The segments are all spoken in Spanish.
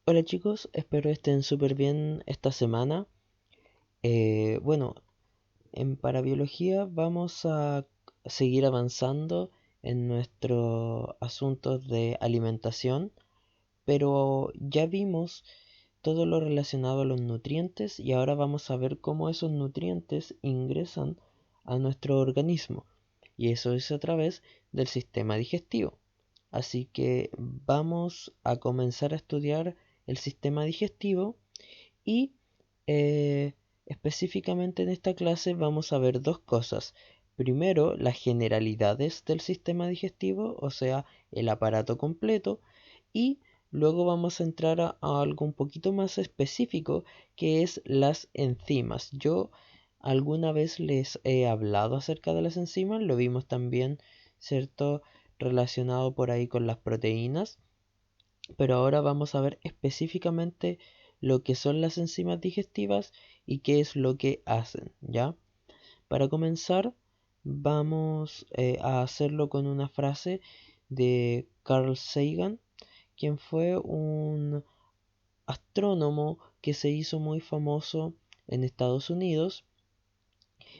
Hola chicos, espero estén súper bien esta semana. Bueno, en parabiología vamos a seguir avanzando en nuestros asuntos de alimentación, pero ya vimos todo lo relacionado a los nutrientes y ahora vamos a ver cómo esos nutrientes ingresan a nuestro organismo. Y eso es a través del sistema digestivo. Así que vamos a comenzar a estudiar el sistema digestivo y eh, específicamente en esta clase vamos a ver dos cosas. Primero, las generalidades del sistema digestivo, o sea, el aparato completo, y luego vamos a entrar a algo un poquito más específico, que es las enzimas. Yo alguna vez les he hablado acerca de las enzimas, lo vimos también, ¿cierto? Relacionado por ahí con las proteínas, pero ahora vamos a ver específicamente lo que son las enzimas digestivas y qué es lo que hacen, ¿ya? Para comenzar, vamos a hacerlo con una frase de Carl Sagan, quien fue un astrónomo que se hizo muy famoso en Estados Unidos,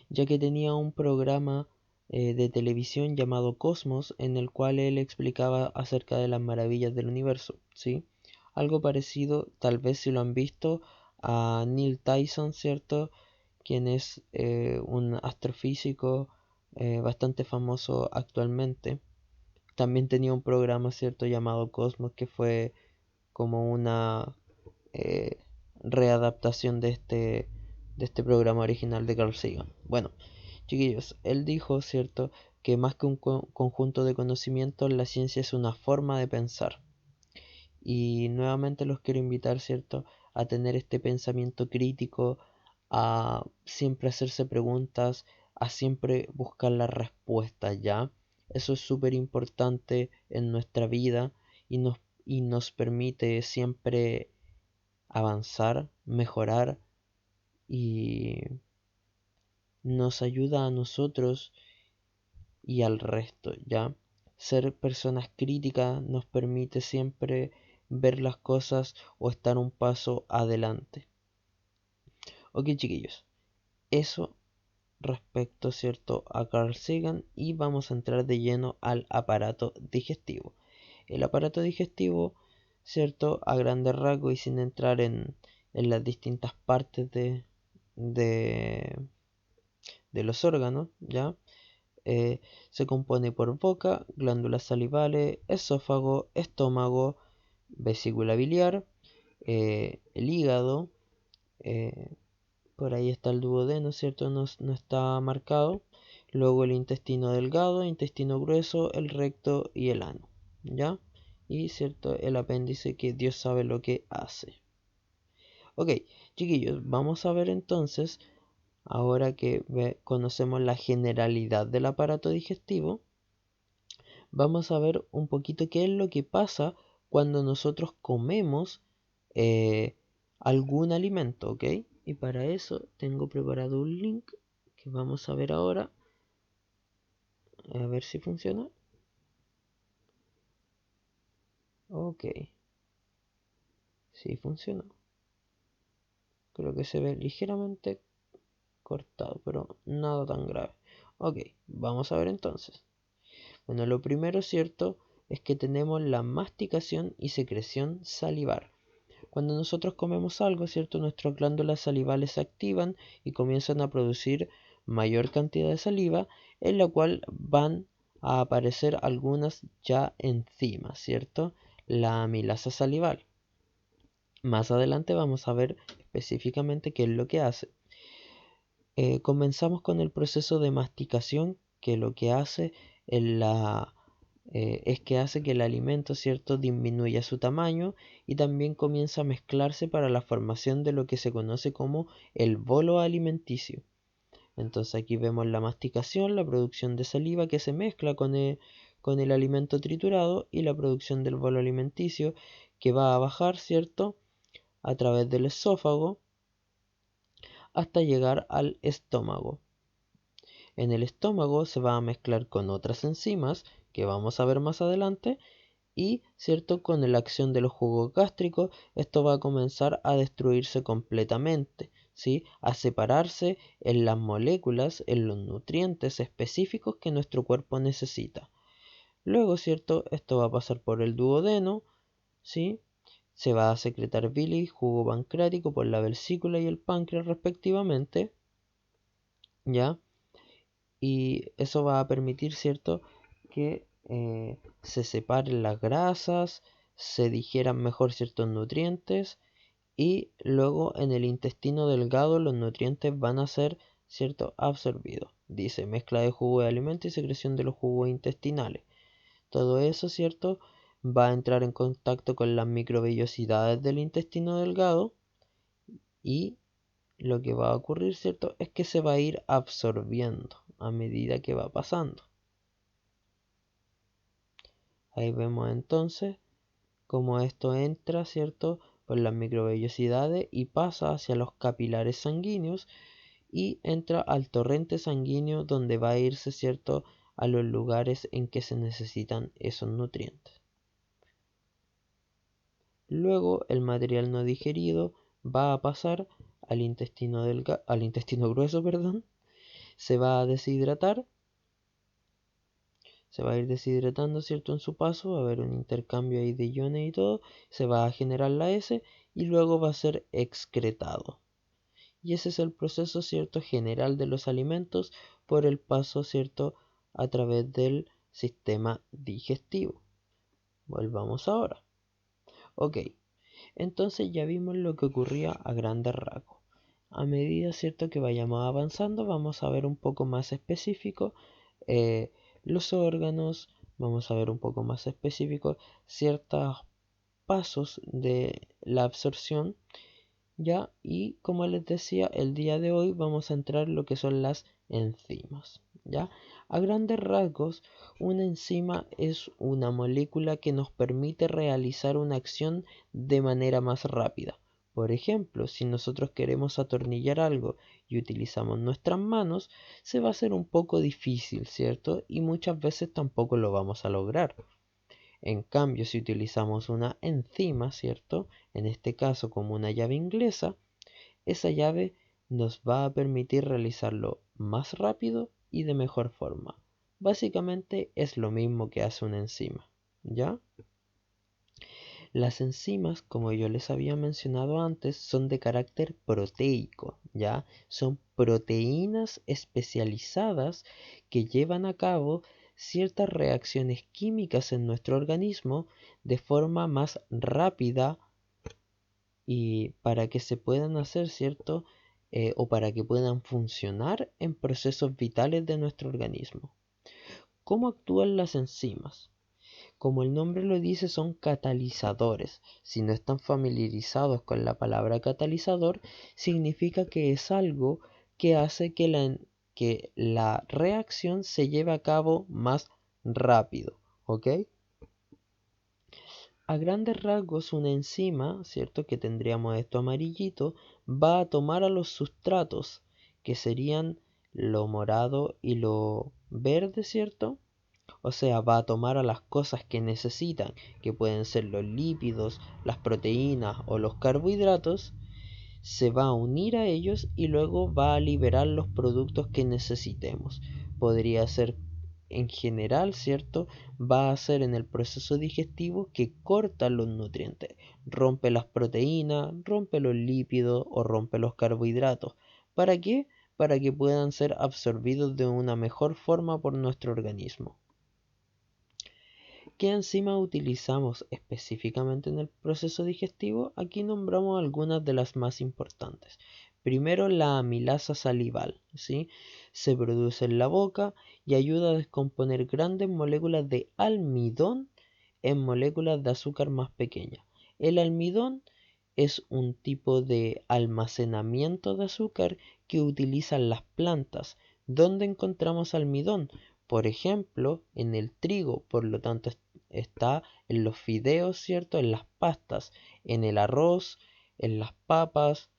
ya que tenía un programa de televisión llamado Cosmos, en el cual él explicaba acerca de las maravillas del universo, ¿sí? Algo parecido, tal vez si lo han visto, a Neil Tyson, ¿cierto? Quien es un astrofísico bastante famoso actualmente. También tenía un programa, ¿cierto?, llamado Cosmos, que fue como una eh, readaptación de este programa original de Carl Sagan. Bueno, chiquillos, él dijo, ¿cierto?, que más que un conjunto de conocimientos, la ciencia es una forma de pensar. Y nuevamente los quiero invitar, ¿cierto?, a tener este pensamiento crítico, a siempre hacerse preguntas, a siempre buscar la respuesta, ¿ya? Eso es súper importante en nuestra vida y nos permite siempre avanzar, mejorar y nos ayuda a nosotros y al resto, ¿ya? Ser personas críticas nos permite siempre ver las cosas o estar un paso adelante. Ok, chiquillos, eso respecto, ¿cierto?, a Carl Sagan, y vamos a entrar de lleno al aparato digestivo. El aparato digestivo, ¿cierto?, a grandes rasgos y sin entrar en las distintas partes de, de los órganos, ¿ya? Se compone por boca, glándulas salivales, esófago, estómago, vesícula biliar, el hígado, eh, por ahí está el duodeno, ¿cierto? No está marcado. Luego el intestino delgado, intestino grueso, el recto y el ano, ¿ya? Y, ¿cierto?, el apéndice, que Dios sabe lo que hace. Ok, chiquillos, vamos a ver entonces, ahora que conocemos la generalidad del aparato digestivo, vamos a ver un poquito qué es lo que pasa cuando nosotros comemos eh, algún alimento, ¿ok? Y para eso tengo preparado un link que vamos a ver ahora, a ver si funciona. Ok, sí funcionó. Creo que se ve ligeramente cortado, pero nada tan grave. Ok, vamos a ver entonces. Bueno, lo primero cierto es que tenemos la masticación y secreción salivar. Cuando nosotros comemos algo, ¿cierto?, nuestras glándulas salivales se activan y comienzan a producir mayor cantidad de saliva, en la cual van a aparecer algunas ya enzimas, ¿cierto? La amilasa salival. Más adelante vamos a ver específicamente qué es lo que hace. Comenzamos con el proceso de masticación, que lo que hace es es que hace que el alimento, ¿cierto?, disminuya su tamaño y también comienza a mezclarse para la formación de lo que se conoce como el bolo alimenticio. Entonces aquí vemos la masticación, la producción de saliva que se mezcla con el alimento triturado y la producción del bolo alimenticio, que va a bajar, ¿cierto?, a través del esófago hasta llegar al estómago. En el estómago se va a mezclar con otras enzimas que vamos a ver más adelante, y, ¿cierto? Con la acción de los jugos gástricos, esto va a comenzar a destruirse completamente, ¿sí? A separarse en las moléculas, en los nutrientes específicos que nuestro cuerpo necesita. Luego, ¿cierto? Esto va a pasar por el duodeno, ¿sí? Se va a secretar bilis, jugo pancreático por la vesícula y el páncreas respectivamente, ¿ya? Y eso va a permitir, ¿cierto? Que se separen las grasas, se digieran mejor ciertos nutrientes y luego en el intestino delgado los nutrientes van a ser, ¿cierto? Absorbidos. Dice mezcla de jugo de alimento y secreción de los jugos intestinales. Todo eso, ¿cierto? Va a entrar en contacto con las microvellosidades del intestino delgado y lo que va a ocurrir, ¿cierto? Es que se va a ir absorbiendo a medida que va pasando. Ahí vemos entonces cómo esto entra, ¿cierto? Por las microvellosidades y pasa hacia los capilares sanguíneos y entra al torrente sanguíneo donde va a irse, ¿cierto? A los lugares en que se necesitan esos nutrientes. Luego el material no digerido va a pasar al intestino grueso, perdón. Se va a deshidratar, se va a ir deshidratando, ¿cierto? En su paso va a haber un intercambio ahí de iones y todo, se va a generar la S y luego va a ser excretado. Y ese es el proceso, ¿cierto? General de los alimentos por el paso, ¿cierto? A través del sistema digestivo. Volvamos ahora. Ok, entonces ya vimos lo que ocurría a grandes rasgos. A medida, ¿cierto? Que vayamos avanzando, vamos a ver un poco más específico los órganos, vamos a ver un poco más específico ciertos pasos de la absorción, ¿ya? Y como les decía, el día de hoy vamos a entrar en lo que son las enzimas, ¿ya? A grandes rasgos, una enzima es una molécula que nos permite realizar una acción de manera más rápida. Por ejemplo, si nosotros queremos atornillar algo y utilizamos nuestras manos, se va a hacer un poco difícil, ¿cierto? Y muchas veces tampoco lo vamos a lograr. En cambio, si utilizamos una enzima, ¿cierto? En este caso como una llave inglesa, esa llave nos va a permitir realizarlo más rápido y de mejor forma. Básicamente es lo mismo que hace una enzima, ¿ya? Las enzimas, como yo les había mencionado antes, son de carácter proteico, ¿ya? Son proteínas especializadas que llevan a cabo ciertas reacciones químicas en nuestro organismo de forma más rápida y para que se puedan hacer, ¿cierto? O para que puedan funcionar en procesos vitales de nuestro organismo. ¿Cómo actúan las enzimas? Como el nombre lo dice, son catalizadores. Si no están familiarizados con la palabra catalizador, significa que es algo que hace que la reacción se lleve a cabo más rápido, ¿ok? A grandes rasgos, una enzima, ¿cierto? Que tendríamos esto amarillito, va a tomar a los sustratos, que serían lo morado y lo verde, ¿cierto? O sea, va a tomar a las cosas que necesitan, que pueden ser los lípidos, las proteínas o los carbohidratos, se va a unir a ellos y luego va a liberar los productos que necesitemos. Podría ser en general, ¿cierto? Va a ser en el proceso digestivo que corta los nutrientes, rompe las proteínas, rompe los lípidos o rompe los carbohidratos. ¿Para qué? Para que puedan ser absorbidos de una mejor forma por nuestro organismo. ¿Qué enzimas utilizamos específicamente en el proceso digestivo? Aquí nombramos algunas de las más importantes. Primero, la amilasa salival, ¿sí? Se produce en la boca y ayuda a descomponer grandes moléculas de almidón en moléculas de azúcar más pequeñas. El almidón es un tipo de almacenamiento de azúcar que utilizan las plantas. ¿Dónde encontramos almidón? Por ejemplo, en el trigo, por lo tanto está en los fideos, ¿cierto? En las pastas, en el arroz, en las papas,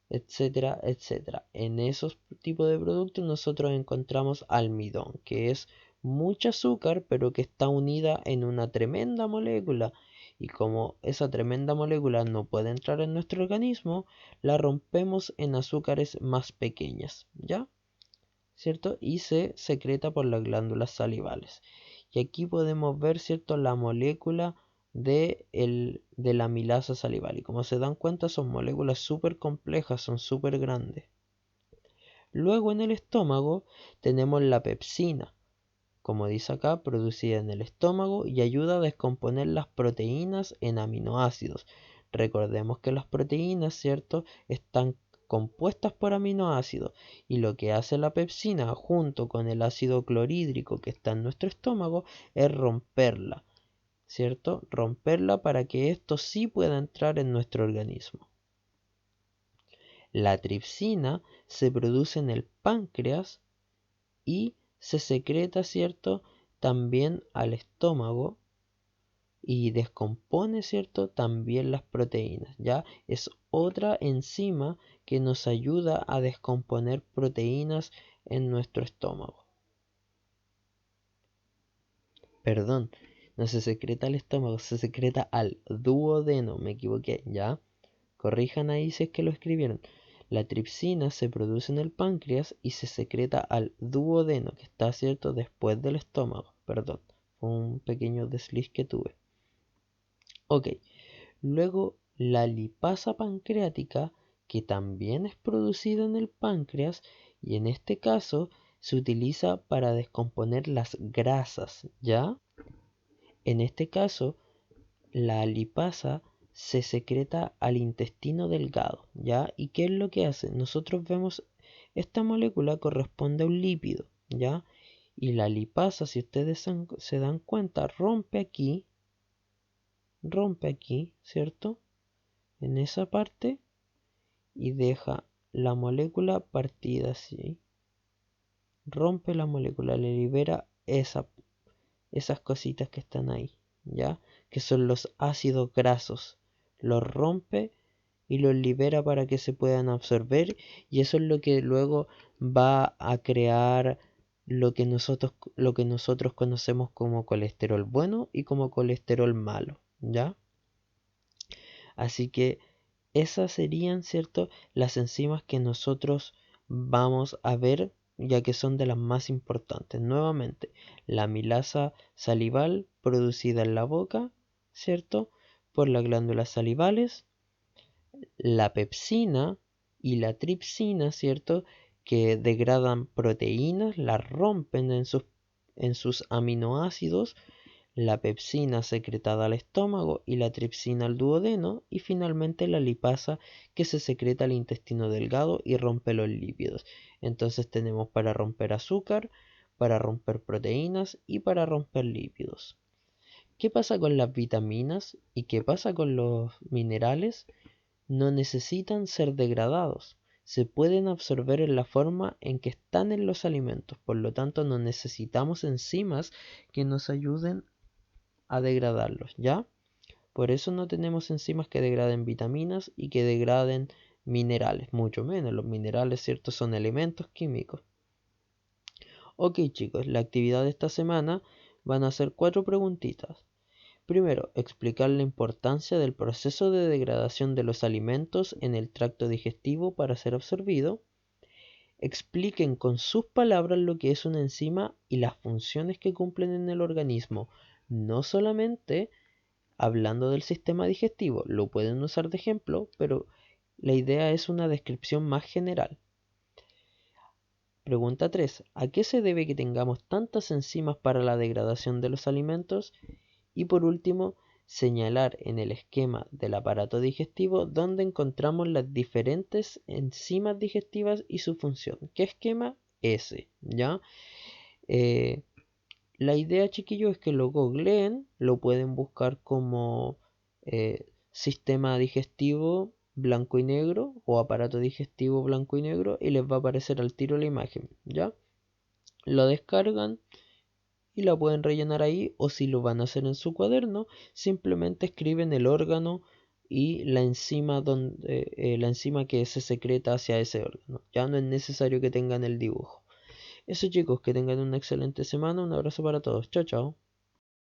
etcétera, etcétera. En esos tipos de productos nosotros encontramos almidón, que es mucha azúcar, pero que está unida en una tremenda molécula. Y como esa tremenda molécula no puede entrar en nuestro organismo, la rompemos en azúcares más pequeñas, ¿ya? ¿Cierto? Y se secreta por las glándulas salivales. Y aquí podemos ver, ¿cierto?, la molécula de la amilasa salival. Y como se dan cuenta, son moléculas súper complejas, son súper grandes. Luego en el estómago tenemos la pepsina, como dice acá, producida en el estómago y ayuda a descomponer las proteínas en aminoácidos. Recordemos que las proteínas, ¿cierto?, están compuestas por aminoácidos y lo que hace la pepsina junto con el ácido clorhídrico que está en nuestro estómago es romperla, ¿cierto? Romperla para que esto sí pueda entrar en nuestro organismo. La tripsina se produce en el páncreas y se secreta, ¿cierto?, también al estómago y descompone, ¿cierto?, también las proteínas, ¿ya? Es otra enzima que nos ayuda a descomponer proteínas en nuestro estómago. Perdón, no se secreta al estómago, se secreta al duodeno, me equivoqué, ¿ya? Corrijan ahí si es que lo escribieron. La tripsina se produce en el páncreas y se secreta al duodeno, que está, ¿cierto?, después del estómago. Perdón, fue un pequeño desliz que tuve. Ok, luego la lipasa pancreática, que también es producida en el páncreas y en este caso se utiliza para descomponer las grasas, ¿ya? En este caso, la lipasa se secreta al intestino delgado, ¿ya? ¿Y qué es lo que hace? Nosotros vemos esta molécula corresponde a un lípido, ¿ya? Y la lipasa, si ustedes se dan cuenta, rompe aquí, ¿cierto? En esa parte y deja la molécula partida así. Rompe la molécula, le libera esas cositas que están ahí, ¿ya? Que son los ácidos grasos. Los rompe y los libera para que se puedan absorber y eso es lo que luego va a crear lo que nosotros conocemos como colesterol bueno y como colesterol malo, ¿ya? Así que esas serían, ¿cierto?, las enzimas que nosotros vamos a ver, ya que son de las más importantes. Nuevamente, la amilasa salival producida en la boca, ¿cierto?, por las glándulas salivales, la pepsina y la tripsina, ¿cierto?, que degradan proteínas, las rompen en sus aminoácidos, la pepsina secretada al estómago y la tripsina al duodeno, y finalmente la lipasa que se secreta al intestino delgado y rompe los lípidos. Entonces tenemos para romper azúcar, para romper proteínas y para romper lípidos. ¿Qué pasa con las vitaminas y qué pasa con los minerales? No necesitan ser degradados. Se pueden absorber en la forma en que están en los alimentos, por lo tanto no necesitamos enzimas que nos ayuden a degradarlos, ¿ya? Por eso no tenemos enzimas que degraden vitaminas y que degraden minerales, mucho menos. Los minerales, ¿cierto?, son elementos químicos. Ok, chicos, la actividad de esta semana van a ser 4 preguntitas. Primero, explicar la importancia del proceso de degradación de los alimentos en el tracto digestivo para ser absorbido. Expliquen con sus palabras lo que es una enzima y las funciones que cumplen en el organismo, no solamente hablando del sistema digestivo, lo pueden usar de ejemplo, pero la idea es una descripción más general. Pregunta 3. ¿A qué se debe que tengamos tantas enzimas para la degradación de los alimentos? Y por último, señalar en el esquema del aparato digestivo dónde encontramos las diferentes enzimas digestivas y su función. ¿Qué esquema? Ese, ¿ya? La idea, chiquillos, es que lo googleen, lo pueden buscar como sistema digestivo blanco y negro o aparato digestivo blanco y negro y les va a aparecer al tiro la imagen, ¿ya? Lo descargan y la pueden rellenar ahí, o si lo van a hacer en su cuaderno, simplemente escriben el órgano y la enzima que se secreta hacia ese órgano. Ya no es necesario que tengan el dibujo. Eso chicos, que tengan una excelente semana, un abrazo para todos, chao chao.